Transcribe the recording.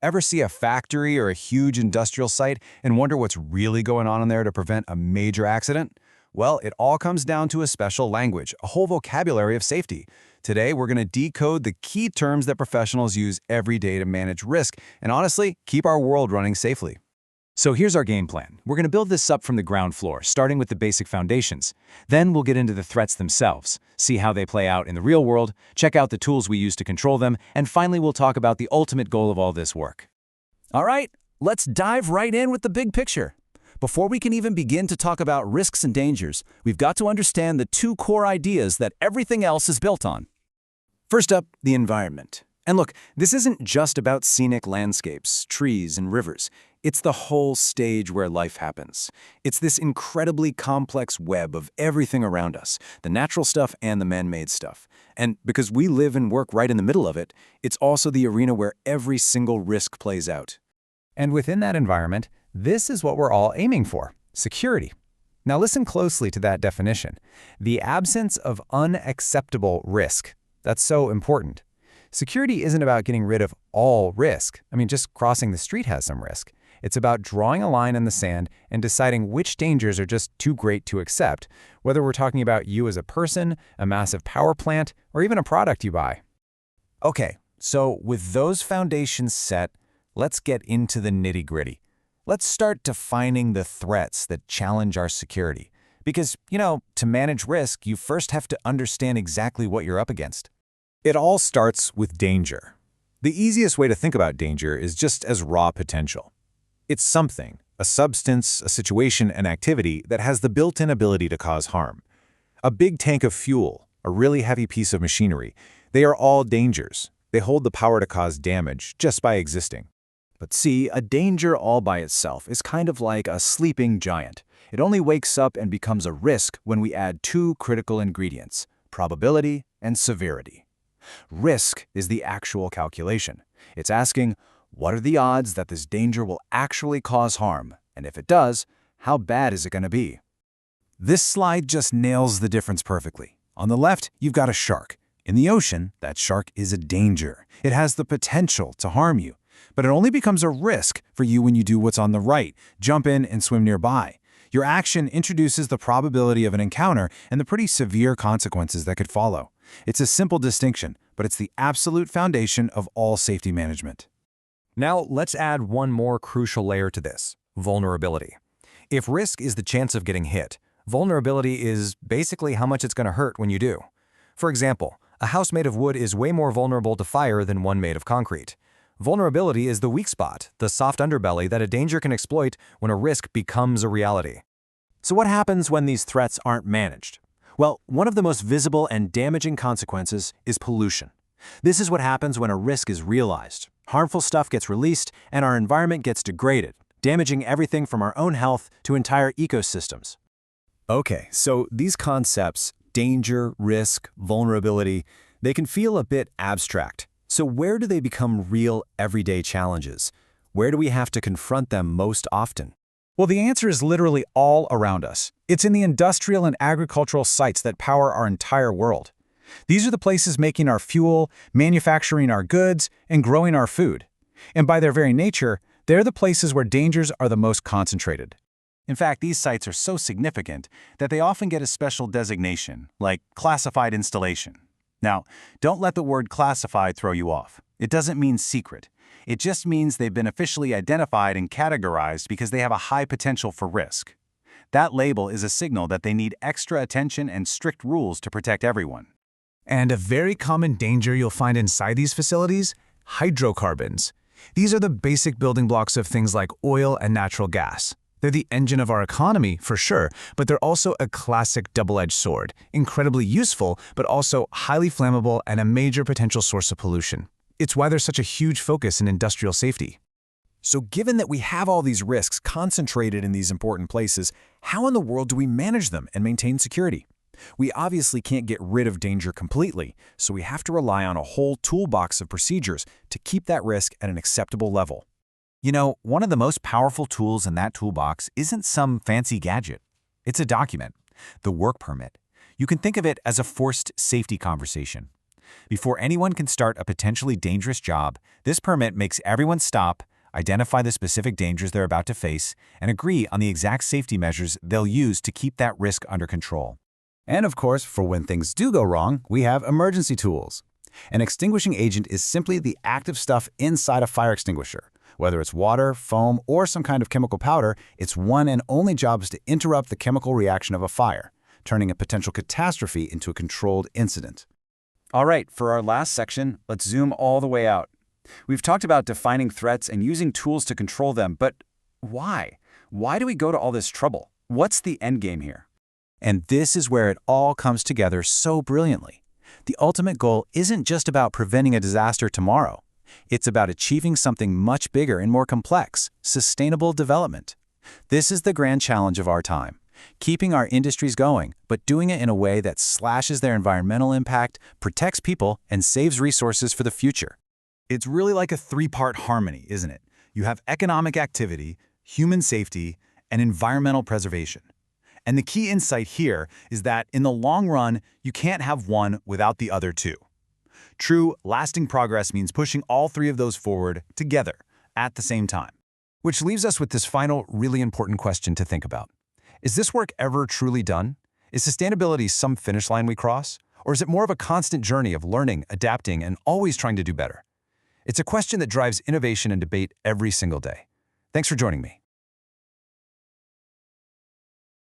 Ever see a factory or a huge industrial site and wonder what's really going on in there to prevent a major accident? Well, it all comes down to a special language, a whole vocabulary of safety. Today, we're going to decode the key terms that professionals use every day to manage risk and honestly, keep our world running safely. So here's our game plan. We're going to build this up from the ground floor, starting with the basic foundations. Then we'll get into the threats themselves, see how they play out in the real world, check out the tools we use to control them, and finally we'll talk about the ultimate goal of all this work. All right, let's dive right in with the big picture. Before we can even begin to talk about risks and dangers, we've got to understand the two core ideas that everything else is built on. First up, the environment. And look, this isn't just about scenic landscapes, trees, and rivers. It's the whole stage where life happens. It's this incredibly complex web of everything around us, the natural stuff and the man-made stuff. And because we live and work right in the middle of it, it's also the arena where every single risk plays out. And within that environment, this is what we're all aiming for: security. Now listen closely to that definition. The absence of unacceptable risk. That's so important. Security isn't about getting rid of all risk. Just crossing the street has some risk. It's about drawing a line in the sand and deciding which dangers are just too great to accept, whether we're talking about you as a person, a massive power plant, or even a product you buy. Okay, so with those foundations set, let's get into the nitty-gritty. Let's start defining the threats that challenge our security. Because, to manage risk, you first have to understand exactly what you're up against. It all starts with danger. The easiest way to think about danger is just as raw potential. It's something, a substance, a situation, an activity that has the built-in ability to cause harm. A big tank of fuel, a really heavy piece of machinery, they are all dangers. They hold the power to cause damage just by existing. But see, a danger all by itself is kind of like a sleeping giant. It only wakes up and becomes a risk when we add two critical ingredients: probability and severity. Risk is the actual calculation. It's asking, what are the odds that this danger will actually cause harm? And if it does, how bad is it going to be? This slide just nails the difference perfectly. On the left, you've got a shark. In the ocean, that shark is a danger. It has the potential to harm you. But it only becomes a risk for you when you do what's on the right, jump in and swim nearby. Your action introduces the probability of an encounter and the pretty severe consequences that could follow. It's a simple distinction, but it's the absolute foundation of all safety management. Now let's add one more crucial layer to this: vulnerability. If risk is the chance of getting hit, vulnerability is basically how much it's going to hurt when you do. For example, a house made of wood is way more vulnerable to fire than one made of concrete. Vulnerability is the weak spot, the soft underbelly that a danger can exploit when a risk becomes a reality. So what happens when these threats aren't managed? Well, one of the most visible and damaging consequences is pollution. This is what happens when a risk is realized. Harmful stuff gets released and our environment gets degraded, damaging everything from our own health to entire ecosystems. Okay, so these concepts, danger, risk, vulnerability, they can feel a bit abstract. So where do they become real everyday challenges? Where do we have to confront them most often? Well, the answer is literally all around us. It's in the industrial and agricultural sites that power our entire world. These are the places making our fuel, manufacturing our goods, and growing our food. And by their very nature, they're the places where dangers are the most concentrated. In fact, these sites are so significant that they often get a special designation, like classified installation. Now, don't let the word classified throw you off. It doesn't mean secret. It just means they've been officially identified and categorized because they have a high potential for risk. That label is a signal that they need extra attention and strict rules to protect everyone. And a very common danger you'll find inside these facilities: hydrocarbons. These are the basic building blocks of things like oil and natural gas. They're the engine of our economy, for sure, but they're also a classic double-edged sword, incredibly useful, but also highly flammable and a major potential source of pollution. It's why there's such a huge focus in industrial safety. So given that we have all these risks concentrated in these important places, how in the world do we manage them and maintain security? We obviously can't get rid of danger completely, so we have to rely on a whole toolbox of procedures to keep that risk at an acceptable level. One of the most powerful tools in that toolbox isn't some fancy gadget. It's a document, the work permit. You can think of it as a forced safety conversation. Before anyone can start a potentially dangerous job, this permit makes everyone stop, identify the specific dangers they're about to face, and agree on the exact safety measures they'll use to keep that risk under control. And of course, for when things do go wrong, we have emergency tools. An extinguishing agent is simply the active stuff inside a fire extinguisher. Whether it's water, foam, or some kind of chemical powder, its one and only job is to interrupt the chemical reaction of a fire, turning a potential catastrophe into a controlled incident. All right, for our last section, let's zoom all the way out. We've talked about defining threats and using tools to control them, but why? Why do we go to all this trouble? What's the end game here? And this is where it all comes together so brilliantly. The ultimate goal isn't just about preventing a disaster tomorrow. It's about achieving something much bigger and more complex, sustainable development. This is the grand challenge of our time. Keeping our industries going, but doing it in a way that slashes their environmental impact, protects people, and saves resources for the future. It's really like a three-part harmony, isn't it? You have economic activity, human safety, and environmental preservation. And the key insight here is that in the long run, you can't have one without the other two. True, lasting progress means pushing all three of those forward together at the same time. Which leaves us with this final, really important question to think about. Is this work ever truly done? Is sustainability some finish line we cross? Or is it more of a constant journey of learning, adapting, and always trying to do better? It's a question that drives innovation and debate every single day. Thanks for joining me.